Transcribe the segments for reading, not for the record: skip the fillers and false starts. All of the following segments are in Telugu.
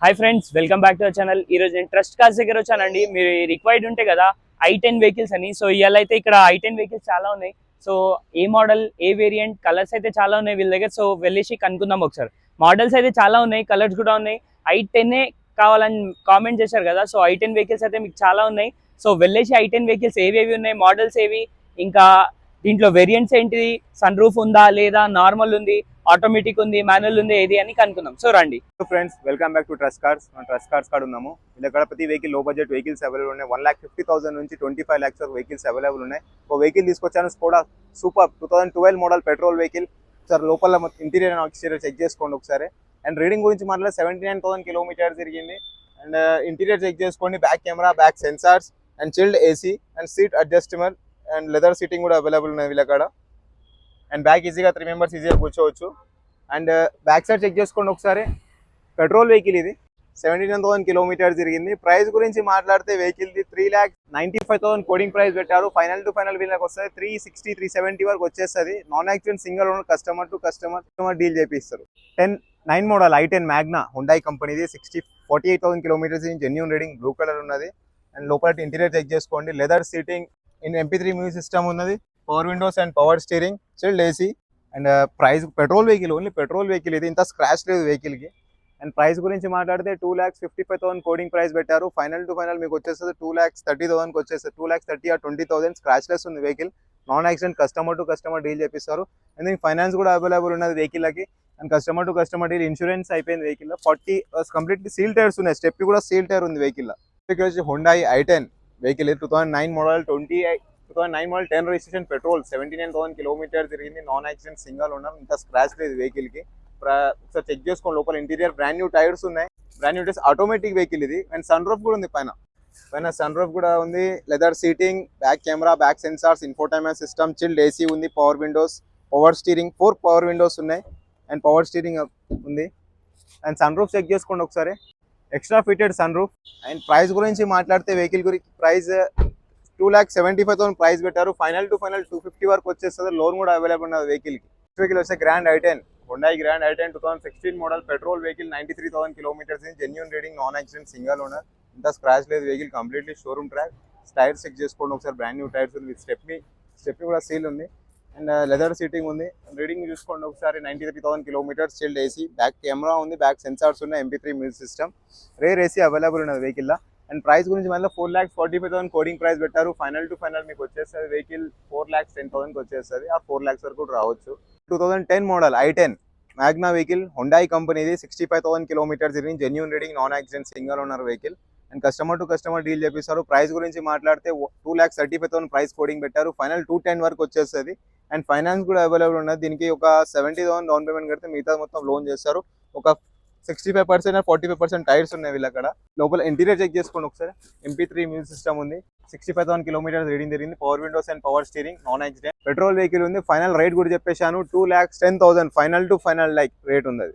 Hi friends, welcome back to our channel. ఈ రోజు నేను ట్రస్ట్ కార్స్ దగ్గర వచ్చానండి. మీరు రిక్వైర్డ్ ఉంటే కదా i10 వెహికల్స్ అని. సో ఇవాళ అయితే ఇక్కడ i10 వెహికల్స్ చాలా ఉన్నాయి. సో ఏ మోడల్, ఏ వేరియంట్, కలర్స్ అయితే చాలా ఉన్నాయి వీళ్ళ దగ్గర. సో వెళ్ళేసి కనుక్కుందాం ఒకసారి. మోడల్స్ అయితే చాలా ఉన్నాయి, కలర్స్ కూడా ఉన్నాయి. i10 కావాలని కామెంట్ చేశారు కదా. సో i10 వెహికల్స్ అయితే మీకు చాలా ఉన్నాయి. సో వెళ్ళేసి i10 వెహికల్స్ ఏవేవి ఉన్నాయి, మోడల్స్ ఏవి, ఇంకా దీంట్లో వేరియంట్స్ ఏంటిది, సన్ రూఫ్ ఉందా లేదా, నార్మల్ ఉంది, ఆటోమేటిక్ ఉంది, మాన్యువల్ ఉంది, ఏది అని కనుక్కుందాం. సో రండి. Friends, welcome back to trust cars. మనం ట్రస్ట్ కార్స్ కాడ ఉన్నాము. ఇక్కడ ప్రతి వెహికల్ లో బడ్జెట్ వెహికల్స్ అవైలబుల్ ఉన్నాయి. 1,50,000 నుంచి 25 lakhs వరకు వెహికల్స్ అవైలబుల్ ఉన్నాయి. ఒక వెహికల్ తీసుకొచ్చాను, Skoda super 2012 model petrol vehicle. Sir లోపల ఇంటీరియర్ అండ్ ఎక్స్టీరియర్ చెక్ చేసుకోండి ఒకసారి. అండ్ రీడింగ్ గురించి మాట్లాడితే 79,000 కిలోమీటర్స్ తిరిగింది. అండ్ ఇంటీరియర్ చెక్ చేసుకోండి. Back camera, back sensors and chilled AC and seat adjustment and leather seating కూడా అవైలబుల్ ఉన్నాయి వీళ్ళ కాడ. అండ్ బ్యాక్ ఈజీగా 3 members ఈజీగా కూర్చోవచ్చు. అండ్ బ్యాక్ సైడ్ చెక్ చేసుకోండి ఒకసారి. పెట్రోల్ వెహికల్ ఇది, 79,000 కిలోమీటర్స్ తిరిగింది. ప్రైస్ గురించి మాట్లాడితే వెహికల్ది 3,95,000 కోడింగ్ ప్రైస్ పెట్టారు. ఫైనల్ టు ఫైనల్ వీళ్ళకి వస్తుంది 360, 370 వరకు వచ్చేస్తుంది. Non accident single owner, customer to customer deal చేపిస్తారు. 9 మోడల్ i10 మ్యాగ్నా హుండాయ్ కంపెనీది, 48,000 kilometres, genuine reading, blue colour ఉన్నది. అండ్ లోపల ఇంటీరియర్ చెక్ చేసుకోండి. Leather seating, MP3 music system ఉన్నది, power windows and power steering, chilled AC. And price petrol vehicle, only petrol vehicle ఇది, ఇంత స్క్రాచ్ లేదు వెహికల్కి. అండ్ ప్రైస్ గురించి మాట్లాడితే 2,55,000 కోడింగ్ ప్రైస్ పెట్టారు. ఫైనల్ టు ఫైనల్ మీకు వచ్చేస్తుంది 2,30,000కి వచ్చేస్తుంది. 2,30,000 or 20,000 స్క్రాచ్లెస్ ఉంది vehicle. Non accident, customer to customer deal చేపిస్తారు. అండ్ దీనికి ఫైనాన్స్ కూడా అవైలబుల్ ఉన్నది వెహికల్కి. And customer to customer deal, insurance అయిపోయింది వెహికల్లో. 40 కంప్లీట్లీ సీల్ టైర్స్ ఉన్నాయి. స్టెప్ కూడా సీల్ టైర్ ఉంది వెహికల్లో. వచ్చి Hyundai i10 vehicle, 2009 model 2009 model 10 registration, petrol, 79,000 kilometres తిరిగింది. నాన్ యాక్సిడెంట్, సింగల్ ఓనర్, ఇంత స్క్రాచ్ లేదు వెహికల్కి. ఒకసారి చెక్ చేసుకోండి. లోపల ఇంటీరియర్ బ్రాండ్ న్యూ టైర్స్ ఉన్నాయి. Brand new tyres, automatic vehicle ఇది. అండ్ సన్ రూఫ్ కూడా ఉంది, పైన సన్ రూఫ్ కూడా ఉంది. Leather seating, back camera, back sensors, infotainment system, chilled AC ఉంది, power windows, power steering, 4 power windows ఉన్నాయి. అండ్ పవర్ స్టీరింగ్ ఉంది. అండ్ సన్ రూఫ్ చెక్ చేసుకోండి ఒకసారి. Extra fitted sunroof. And price గురించి మాట్లాడితే వెహికల్ గురించి ప్రైస్ 2,75,000 ప్రైస్ పెట్టారు. ఫైనల్ టు ఫైనల్ 250 వరకు వచ్చేస్తుంది. లోన్ కూడా అవైలబుల్ ఉన్నది వెహికల్కి. వెహికల్ వచ్చే grand i10, Hyundai grand i10 2016 model petrol vehicle, 93,000 kilometres, genuine reading, non accident, single owner, ఇంత స్క్రాచ్ లేదు vehicle, completely showroom track. Tyres check చేసుకోండి ఒకసారి. బ్రాండ్ న్యూ టైర్స్ ఉంది, స్టెప్ని కూడా సీల్ ఉంది. అండ్ లెదర్ సీటింగ్ ఉంది. రీడింగ్ చూసుకోండి ఒకసారి. 93,000 kilometres, chilled AC, back camera ఉంది, బ్యాక్ సెన్సార్స్ ఉన్నాయి, MP3 music system, rear AC available ఉన్నది వెహికల్లో. అండ్ ప్రైస్ గురించి మళ్ళీ 4,45,000 కోడింగ్ ప్రైస్ పెట్టారు. ఫైనల్ టు ఫైనల్ మీకు వచ్చేస్తుంది వెహికల్ 4,10,000కి వచ్చేస్తుంది. ఆ 4 lakhs వరకు రావచ్చు. 2010 model i10 Magna vehicle, Hyundai కంపెనీది, 65,000 కిలోమీటర్స్ తిరిగి, genuine reading, non accident, single owner vehicle. And customer to customer deal చేపిస్తారు. ప్రైస్ గురించి మాట్లాడితే 2,35,000 ప్రైస్ కోడింగ్ పెట్టారు. ఫైనల్ 210 వరకు వచ్చేస్తుంది. అండ్ ఫైనాన్స్ కూడా అవైలబుల్ ఉన్నది. దీనికి ఒక 70,000 డౌన్ పేమెంట్ కడితే మిగతా మొత్తం లోన్ చేస్తారు. ఒక 65% 45% టైర్స్ ఉన్నాయి వీళ్ళ అక్కడ. లోపల ఇంటీరియర్ చెక్ చేసుకోండి ఒకసారి. MP3 మ్యూజిక్ సిస్టమ్ ఉంది. 65,000 కిలోమీటర్స్ రీడింగ్ జరిగింది. Power windows and power steering, non accident, petrol vehicle ఉంది. ఫైనల్ రేట్ కూడా చెప్పేశాను, 2,10,000 ఫైనల్ టు ఫైనల్ రేట్ ఉంది.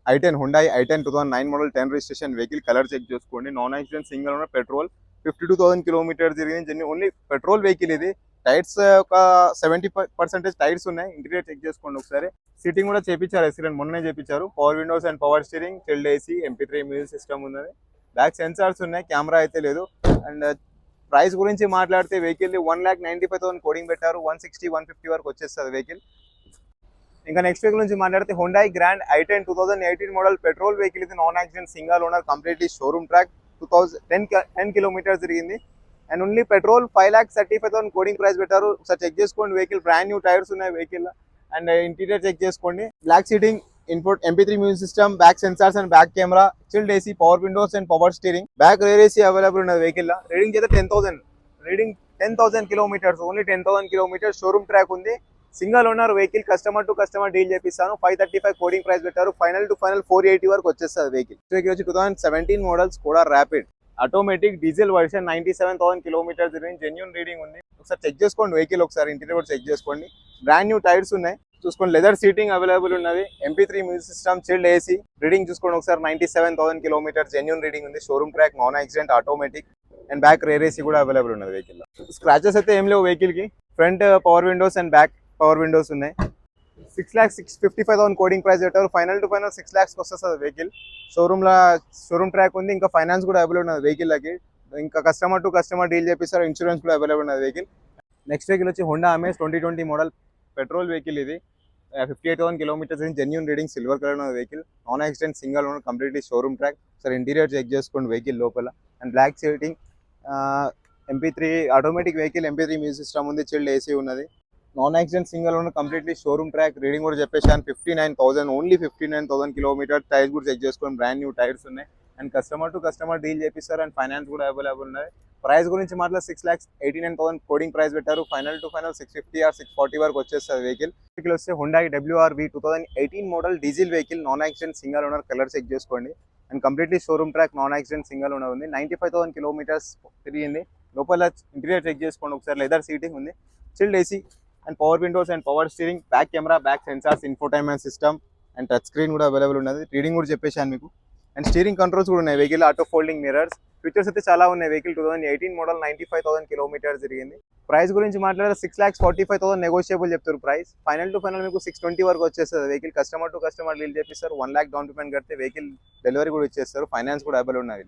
i10 Hyundai i10 2009 model 10 registration vehicle. Colour check చేసుకోండి. Non accident, single owner, petrol, 52,000 kilometres తిరిగింది. ఓన్లీ పెట్రోల్ వెహికల్ ఇది. టైర్స్ ఒక 70% టైర్స్ ఉన్నాయి. ఇంటీరియర్ చెక్ చేసుకోండి ఒకసారి. సీటింగ్ కూడా చేపించారు, ఎక్సలెంట్, మొన్ననే చేపించారు. Power windows and power steering, chilled AC, MP3 music system ఉన్నది. బ్యాక్ సెన్సార్స్ ఉన్నాయి, కెమెరా అయితే లేదు. అండ్ ప్రైస్ గురించి మాట్లాడితే వెహికల్ 1,95,000 కోడింగ్ పెట్టారు. 160, 150 వరకు వచ్చేస్తుంది వెహికల్. ఇంకా నెక్స్ట్ వెహికల్ నుంచి మాట్లాడితే Hyundai grand i10 2018 model petrol vehicle ఇది, non accident, single owner, completely showroom track, 10 kilometres తిరిగింది. And only petrol 5,35,000 quoting price పెట్టారు. ఒకసారి చెక్ చేసుకోండి వెహికల్. బ్రాండ్ న్యూ టైర్స్ ఉన్నాయి వెహికల్. అండ్ ఇంటీరియర్ చెక్ చేసుకోండి. Black seating, MP3 music system, back sensors and back camera, chilled AC, power windows and power steering, back rear AC available ఉన్నది వెహికల్. రీడింగ్ అయితే 10,000 kilometres, only 10,000 kilometres, showroom track ఉంది. Single owner vehicle, customer to customer deal చేపిస్తాను. 535 కోడింగ్ ప్రైస్ పెట్టారు. ఫైనల్ టు ఫైనల్ 480 వరకు వచ్చేస్తుంది వెహికల్. వచ్చి 2017 మోడల్స్ కూడా rapid automatic diesel version, 97,000 kilometres తిరిగి, జెన్యూన్ రీడింగ్ ఉంది. ఒకసారి చెక్ చేసుకోండి వెహికల్. ఒకసారి ఇంటీరియర్ కూడా చెక్ చేసుకోండి. బ్రాండ్ న్యూ టైర్స్ ఉన్నాయి చూసుకోండి. లెదర్ సీటింగ్ అవైలబుల్ ఉన్నది. MP3 music system, chilled AC. Reading చూసుకోండి ఒకసారి. 97,000 కిలోమీటర్స్, జెన్యూన్ రీడింగ్ ఉంది. Showroom track, non accident, automatic. And back rear AC కూడా అవైలబుల్ ఉన్నది వెహికల్. స్క్రాచెస్ అయితే ఏం లేవు వెహికల్ కి. Front power windows and back power windows ఉన్నాయి. 6,55,000 కోడింగ్ ప్రైస్ పెట్టారు. ఫైనల్ టు ఫైనల్ 6 lakhs వస్తుంది వెహికల్. షోరూమ్ ట్రాక్ ఉంది, ఇంకా ఫైనాన్స్ కూడా అవైలబుల్ ఉన్నది వెహికల్కి. ఇంకా కస్టమర్ టు కస్టమర్ డీల్ చేపిస్తారు, ఇన్సూరెన్స్ కూడా అవైలబుల్ ఉన్నది వెహికల్. నెక్స్ట్ వెహికల్ వచ్చి Honda Amaze 2020 model petrol vehicle. ఇది 58,000 kilometres genuine reading, silver colour ఉన్న vehicle. Non accident, single owner, completely showroom track. సరే ఇంటీరియర్ చెక్ చేసుకోండి వెహికల్ లోపల. And black seating, MP3 automatic vehicle, MP3 music system ఉంది, చిల్డ్ ఏసీ ఉన్నది. Non accident, single owner, completely showroom track. Reading కూడా చెప్పేసాను 59,000, ఓన్లీ 59,000 కిలోమీటర్. టైర్స్ కూడా చెక్ చేసుకోండి, బ్రాండ్ న్యూ టైర్స్ ఉన్నాయి. And customer to customer deal చేపిస్తారు, అండ్ ఫైనాన్స్ కూడా అవైలబుల్ ఉన్నాయి. ప్రైస్ గురించి మాట్లాడి 6,89,000 కోడింగ్ ప్రైస్ పెట్టారు. ఫైనల్ టు ఫైనల్ 650 ఆర్ 640 వరకు వచ్చేస్తుంది వెహికల్. వెహికల్ వస్తే Hyundai WRV 2018 model diesel vehicle, non accident, single owner, colour check చేసుకోండి. And completely showroom track, non accident, single owner ఉంది. 95,000 కిలోమీటర్స్ తిరిగింది. లోపల ఇంటీరియర్ చెక్ చేసుకోండి ఒకసారి. లెదర్ సీటింగ్ ఉంది, chilled AC, and power windows and power steering, back camera, back sensors, infotainment system, and touch screen కూడా అవైలబుల్ ఉన్నది. రీడింగ్ కూడా చెప్పేసాను మీకు. అండ్ స్టీరింగ్ కంట్రోల్స్ కూడా ఉన్నాయి vehicle, auto folding mirrors. Features అయితే చాలా ఉన్నాయి వెహికల్. 2018 మోడల్, 95,000 కిలోమీటర్స్ తిరిగింది. ప్రైస్ గురించి మాట్లాడితే 6,45,000 నెగోషియబుల్ చెప్తారు ప్రైస్. ఫైనల్ టు ఫైనల్ మీకు 620 వరకు వచ్చేస్తుంది vehicle. Customer to customer deal చేపిస్తారు. 1 lakh డౌన్ పేమెంట్ కడితే వెహికల్ డెలివరీ కూడా ఇచ్చేస్తారు. ఫైనాన్స్ కూడా అవైలబుల్ ఉన్నది.